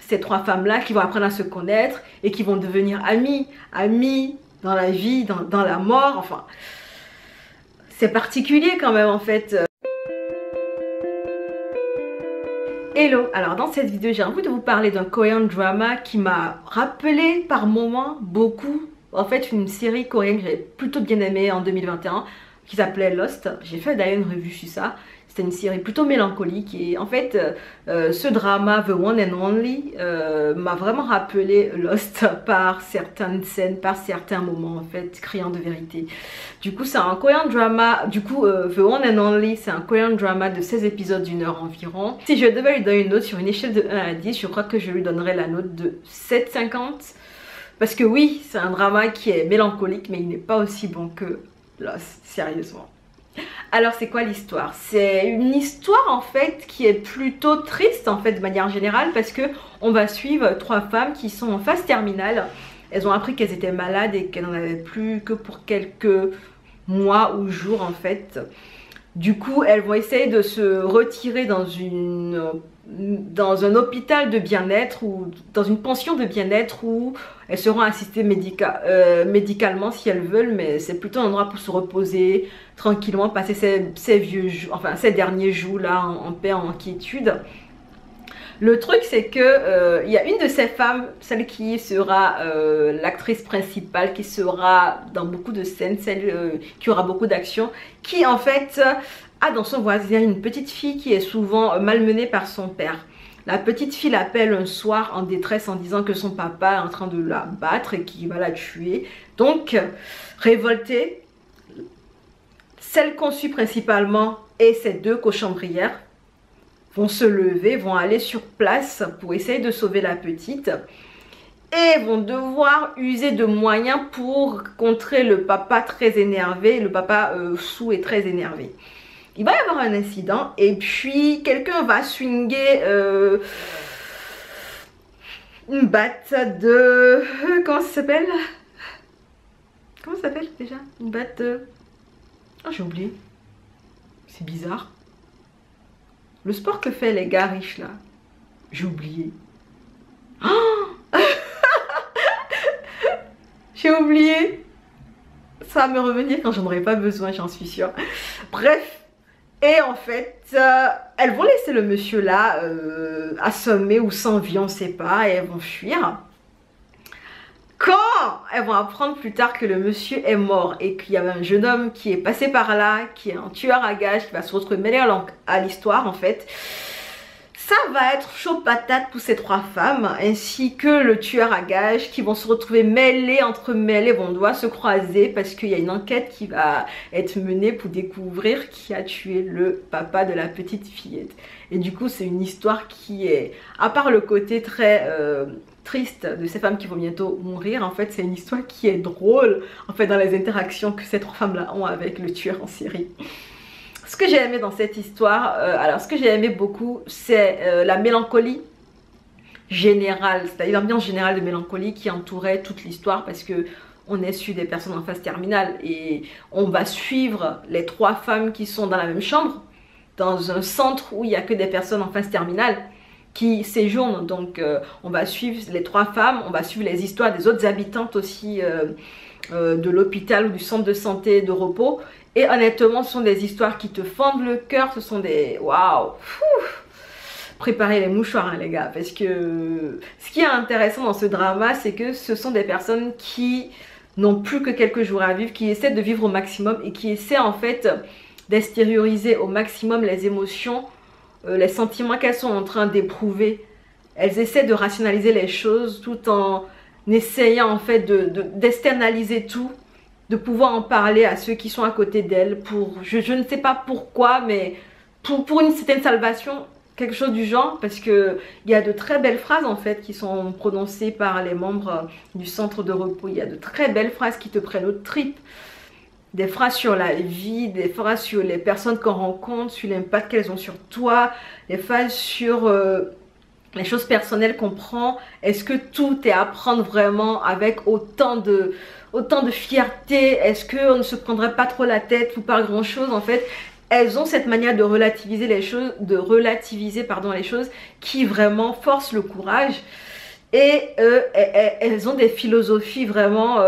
ces trois femmes-là qui vont apprendre à se connaître et qui vont devenir amies, amies dans la vie, dans la mort, enfin. C'est particulier quand même en fait. Hello, alors dans cette vidéo j'ai envie de vous parler d'un Korean drama qui m'a rappelé par moments beaucoup, en fait une série coréenne que j'avais plutôt bien aimée en 2021 qui s'appelait Lost. J'ai fait d'ailleurs une revue sur ça. C'était une série plutôt mélancolique et en fait ce drama The One and Only m'a vraiment rappelé Lost par certaines scènes, par certains moments en fait, criant de vérité. Du coup c'est un Korean drama, The One and Only c'est un Korean drama de 16 épisodes d'une heure environ. Si je devais lui donner une note sur une échelle de 1 à 10, je crois que je lui donnerais la note de 7,50. Parce que oui, c'est un drama qui est mélancolique mais il n'est pas aussi bon que Lost, sérieusement. Alors c'est quoi l'histoire? C'est une histoire en fait qui est plutôt triste en fait de manière générale parce que on va suivre trois femmes qui sont en phase terminale. Elles ont appris qu'elles étaient malades et qu'elles n'en avaient plus que pour quelques mois ou jours en fait. Du coup elles vont essayer de se retirer dans un hôpital de bien-être ou dans une pension de bien-être où elles seront assistées médicalement si elles veulent, mais c'est plutôt un endroit pour se reposer tranquillement, passer ces derniers jours là en paix, en quiétude. Le truc c'est que il y a une de ces femmes, celle qui sera l'actrice principale, qui sera dans beaucoup de scènes, celle qui aura beaucoup d'action, qui en fait a dans son voisinage une petite fille qui est souvent malmenée par son père. La petite fille l'appelle un soir en détresse en disant que son papa est en train de la battre et qu'il va la tuer. Donc, révoltée, celle conçue principalement et ses deux cochambrières vont se lever, vont aller sur place pour essayer de sauver la petite et vont devoir user de moyens pour contrer le papa très énervé. Le papa saoul est très énervé. Il va y avoir un incident et puis quelqu'un va swinger une batte de... Comment ça s'appelle? Comment ça s'appelle déjà? Une batte de... Oh, j'ai oublié. C'est bizarre. Le sport que fait les gars riches là. J'ai oublié. Oh j'ai oublié. Ça va me revenir quand j'en aurai pas besoin, j'en suis sûre. Bref. Et en fait, elles vont laisser le monsieur là assommé ou sans vie, on ne sait pas, et elles vont fuir. Quand elles vont apprendre plus tard que le monsieur est mort et qu'il y avait un jeune homme qui est passé par là, qui est un tueur à gages, qui va se retrouver mêlé à l'histoire en fait, ça va être chaud patate pour ces trois femmes, ainsi que le tueur à gages qui vont se retrouver entremêlés, vont devoir se croiser parce qu'il y a une enquête qui va être menée pour découvrir qui a tué le papa de la petite fillette. Et du coup c'est une histoire qui est, à part le côté très triste de ces femmes qui vont bientôt mourir, en fait c'est une histoire qui est drôle en fait dans les interactions que ces trois femmes là ont avec le tueur en série. Ce que j'ai aimé dans cette histoire, alors ce que j'ai aimé beaucoup, c'est la mélancolie générale, c'est-à-dire l'ambiance générale de mélancolie qui entourait toute l'histoire parce que on est sur des personnes en phase terminale et on va suivre les trois femmes qui sont dans la même chambre, dans un centre où il n'y a que des personnes en phase terminale qui séjournent. Donc on va suivre les trois femmes, on va suivre les histoires des autres habitantes aussi de l'hôpital ou du centre de santé de repos. Et honnêtement, ce sont des histoires qui te fendent le cœur, ce sont des... Waouh! Préparez les mouchoirs hein, les gars, parce que ce qui est intéressant dans ce drama, c'est que ce sont des personnes qui n'ont plus que quelques jours à vivre, qui essaient de vivre au maximum et qui essaient en fait d'extérioriser au maximum les émotions, les sentiments qu'elles sont en train d'éprouver. Elles essaient de rationaliser les choses tout en essayant en fait d'externaliser tout, de pouvoir en parler à ceux qui sont à côté d'elles pour, je ne sais pas pourquoi, mais pour une certaine salvation, quelque chose du genre, parce que il y a de très belles phrases en fait qui sont prononcées par les membres du centre de repos. Il y a de très belles phrases qui te prennent aux tripes, des phrases sur la vie, des phrases sur les personnes qu'on rencontre, sur l'impact qu'elles ont sur toi, des phrases sur les choses personnelles qu'on prend. Est-ce que tout est à prendre vraiment avec autant de fierté? Est-ce qu'on ne se prendrait pas trop la tête ou pas grand chose en fait? elles ont cette manière de relativiser les choses, les choses qui vraiment force le courage. Et elles ont des philosophies vraiment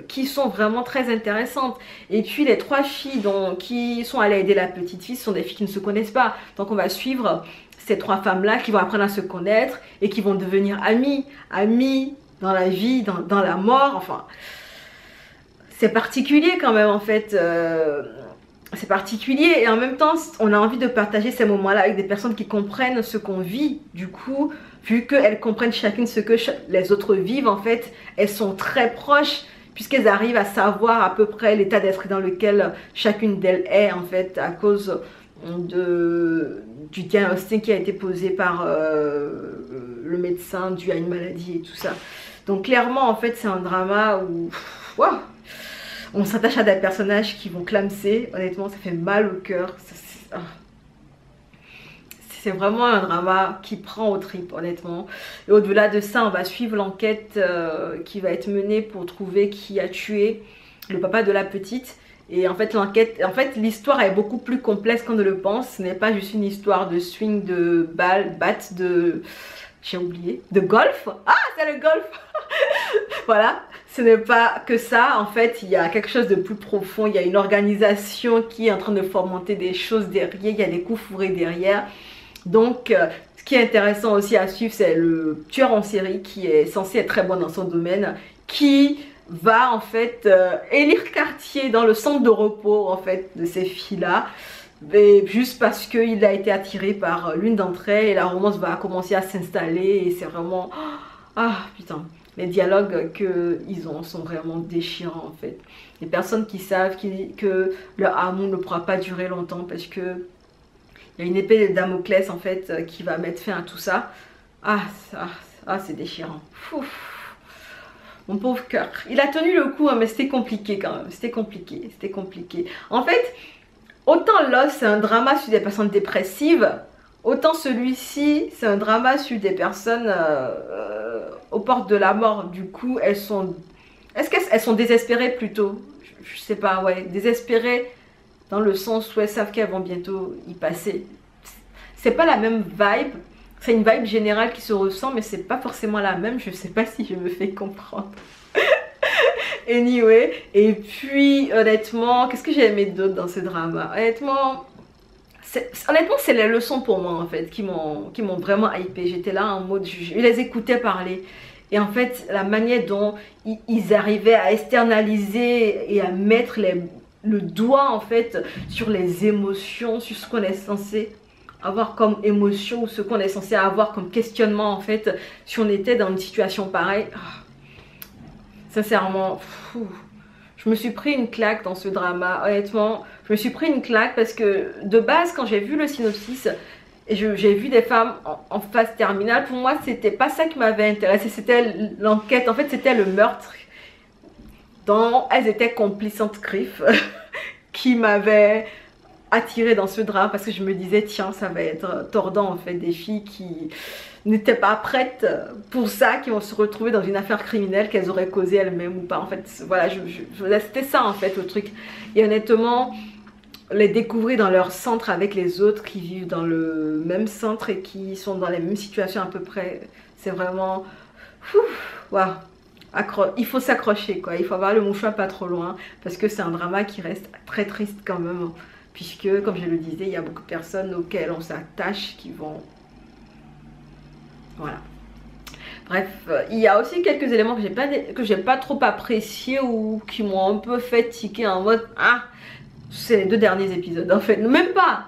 qui sont vraiment très intéressantes. Et puis les 3 filles qui sont allées aider la petite fille, ce sont des filles qui ne se connaissent pas. Donc on va suivre ces 3 femmes-là qui vont apprendre à se connaître et qui vont devenir amies. Amies dans la vie, dans la mort, enfin... C'est particulier quand même en fait. C'est particulier et en même temps on a envie de partager ces moments-là avec des personnes qui comprennent ce qu'on vit. Du coup, vu qu'elles comprennent chacune ce que les autres vivent, en fait, elles sont très proches puisqu'elles arrivent à savoir à peu près l'état d'esprit dans lequel chacune d'elles est en fait à cause du diagnostic qui a été posé par le médecin dû à une maladie et tout ça. Donc clairement en fait c'est un drama où wow, on s'attache à des personnages qui vont clamser. Honnêtement, ça fait mal au cœur. C'est vraiment un drama qui prend aux tripes, honnêtement. Et au-delà de ça, on va suivre l'enquête qui va être menée pour trouver qui a tué le papa de la petite. Et en fait, l'histoire est beaucoup plus complexe qu'on ne le pense. Ce n'est pas juste une histoire de swing, de batte, de... J'ai oublié. De golf. Ah, c'est le golf. Voilà, ce n'est pas que ça, en fait il y a quelque chose de plus profond, il y a une organisation qui est en train de fomenter des choses derrière, il y a des coups fourrés derrière. Donc ce qui est intéressant aussi à suivre, c'est le tueur en série qui est censé être très bon dans son domaine, qui va en fait élire quartier dans le centre de repos en fait de ces filles-là. Et juste parce qu'il a été attiré par l'une d'entre elles et la romance va commencer à s'installer et c'est vraiment... Ah putain, les dialogues qu'ils ont sont vraiment déchirants en fait. Les personnes qui savent que leur amour ne pourra pas durer longtemps parce que il y a une épée de Damoclès en fait qui va mettre fin à tout ça. Ah c'est déchirant. Ouf. Mon pauvre cœur. Il a tenu le coup hein, mais c'était compliqué quand même. C'était compliqué. En fait, autant Lost c'est un drama sur des personnes dépressives, autant celui-ci, c'est un drama sur des personnes aux portes de la mort. Du coup, elles sont... Est-ce qu'elles sont désespérées plutôt? Je sais pas, ouais. Désespérées dans le sens où elles savent qu'elles vont bientôt y passer. C'est pas la même vibe. C'est une vibe générale qui se ressent, mais c'est pas forcément la même. Je sais pas si je me fais comprendre. Anyway. Et puis, honnêtement, qu'est-ce que j'ai aimé d'autre dans ce drama? Honnêtement, c'est les leçons pour moi en fait qui m'ont vraiment hypé. J'étais là en mode, je les écoutais parler. Et en fait, la manière dont ils arrivaient à externaliser et à mettre le doigt en fait sur les émotions, sur ce qu'on est censé avoir comme émotion ou ce qu'on est censé avoir comme questionnement en fait si on était dans une situation pareille. Sincèrement, je me suis pris une claque dans ce drama, honnêtement. Je me suis pris une claque parce que de base, quand j'ai vu le synopsis et j'ai vu des femmes en phase terminale, pour moi, c'était pas ça qui m'avait intéressé. C'était l'enquête, en fait, c'était le meurtre dont elles étaient complices griffes qui m'avait attirée dans ce drame parce que je me disais, tiens, ça va être tordant en fait, des filles qui n'étaient pas prêtes pour ça, qui vont se retrouver dans une affaire criminelle qu'elles auraient causée elles-mêmes ou pas. En fait, voilà, c'était ça en fait le truc. Et honnêtement, les découvrir dans leur centre avec les autres qui vivent dans le même centre et qui sont dans les mêmes situations à peu près, c'est vraiment... Waouh. Il faut s'accrocher quoi, il faut avoir le mouchoir pas trop loin parce que c'est un drama qui reste très triste quand même. Puisque, comme je le disais, il y a beaucoup de personnes auxquelles on s'attache qui vont... Voilà. Bref, il y a aussi quelques éléments que j'ai pas trop appréciés ou qui m'ont un peu fait tiquer en mode... Ah, c'est les 2 derniers épisodes en fait. Même pas.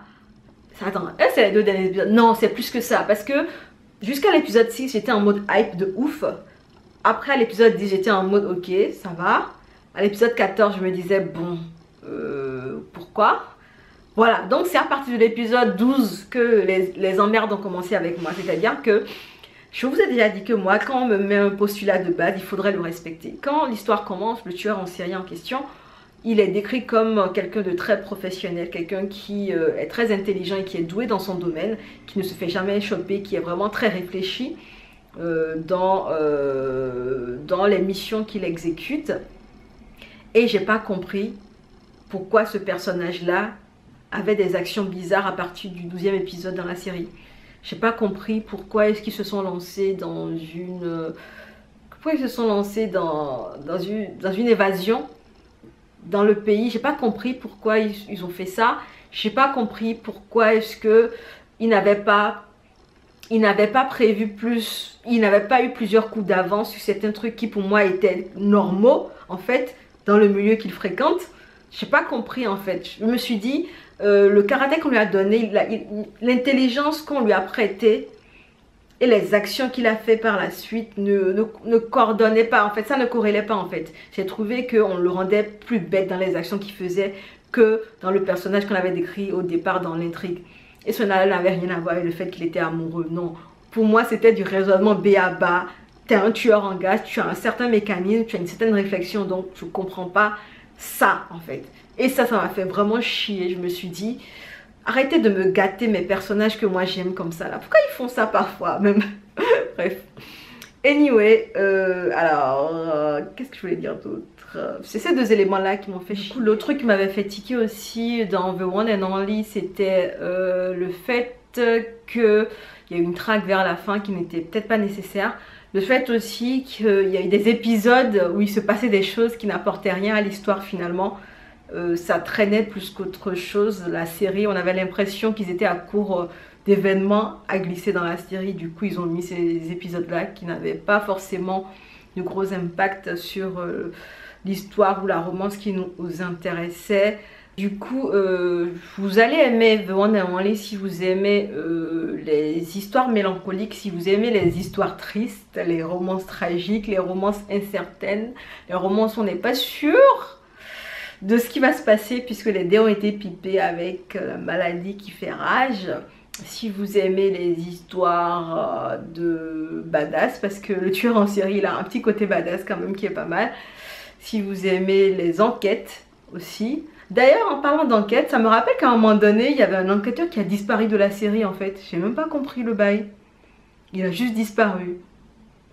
Attends, c'est les 2 derniers épisodes. Non, c'est plus que ça. Parce que jusqu'à l'épisode 6, j'étais en mode hype de ouf. Après, à l'épisode 10, j'étais en mode ok, ça va. À l'épisode 14, je me disais bon, pourquoi? Voilà, donc c'est à partir de l'épisode 12 que les emmerdes ont commencé avec moi. C'est-à-dire que je vous ai déjà dit que moi, quand on me met un postulat de base, il faudrait le respecter. Quand l'histoire commence, le tueur en série en question, il est décrit comme quelqu'un de très professionnel, quelqu'un qui est très intelligent et qui est doué dans son domaine, qui ne se fait jamais choper, qui est vraiment très réfléchi dans les missions qu'il exécute. Et j'ai pas compris pourquoi ce personnage-là avait des actions bizarres à partir du 12e épisode dans la série. J'ai pas compris pourquoi est-ce qu'ils se sont lancés dans une... Pourquoi ils se sont lancés dans une évasion dans le pays. J'ai pas compris pourquoi ils ont fait ça. J'ai pas compris pourquoi est-ce que ils n'avaient pas prévu plus, ils n'avaient pas eu plusieurs coups d'avance sur certains trucs qui pour moi étaient normaux en fait dans le milieu qu'ils fréquentent. J'ai pas compris en fait. Je me suis dit le karaté qu'on lui a donné, l'intelligence qu'on lui a prêtée et les actions qu'il a fait par la suite ne coordonnaient pas. En fait, ça ne corrélait pas en fait. J'ai trouvé qu'on le rendait plus bête dans les actions qu'il faisait que dans le personnage qu'on avait décrit au départ dans l'intrigue. Et cela n'avait rien à voir avec le fait qu'il était amoureux. Non, pour moi c'était du raisonnement b.a.-ba. Tu es un tueur en gage, tu as un certain mécanisme, tu as une certaine réflexion, donc je ne comprends pas ça en fait. Et ça m'a fait vraiment chier. Je me suis dit, arrêtez de me gâter mes personnages que moi j'aime comme ça là. Pourquoi ils font ça parfois même? Bref. Anyway, qu'est-ce que je voulais dire d'autre? C'est ces deux éléments là qui m'ont fait chier. L'autre truc qui m'avait fait tiquer aussi dans The One and Only, c'était le fait qu'il y a eu une traque vers la fin qui n'était peut-être pas nécessaire. Le fait aussi qu'il y a eu des épisodes où il se passait des choses qui n'apportaient rien à l'histoire finalement. Ça traînait plus qu'autre chose. La série, on avait l'impression qu'ils étaient à court d'événements à glisser dans la série. Du coup, ils ont mis ces épisodes-là qui n'avaient pas forcément de gros impact sur l'histoire ou la romance qui nous intéressait. Du coup, vous allez aimer The One and Only si vous aimez les histoires mélancoliques, si vous aimez les histoires tristes, les romances tragiques, les romances incertaines, les romances où on n'est pas sûr de ce qui va se passer puisque les dés ont été pipés avec la maladie qui fait rage. Si vous aimez les histoires de badass, parce que le tueur en série il a un petit côté badass quand même qui est pas mal. Si vous aimez les enquêtes aussi. D'ailleurs en parlant d'enquête, ça me rappelle qu'à un moment donné il y avait un enquêteur qui a disparu de la série en fait. J'ai même pas compris le bail. Il a juste disparu.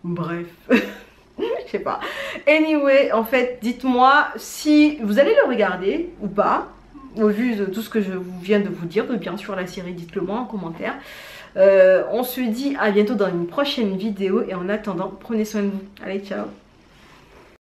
Bref. Je sais pas. Anyway, en fait, dites-moi si vous allez le regarder ou pas. Au vu de tout ce que je viens de vous dire, de bien sûr la série, dites-le moi en commentaire. On se dit à bientôt dans une prochaine vidéo et en attendant, prenez soin de vous. Allez, ciao!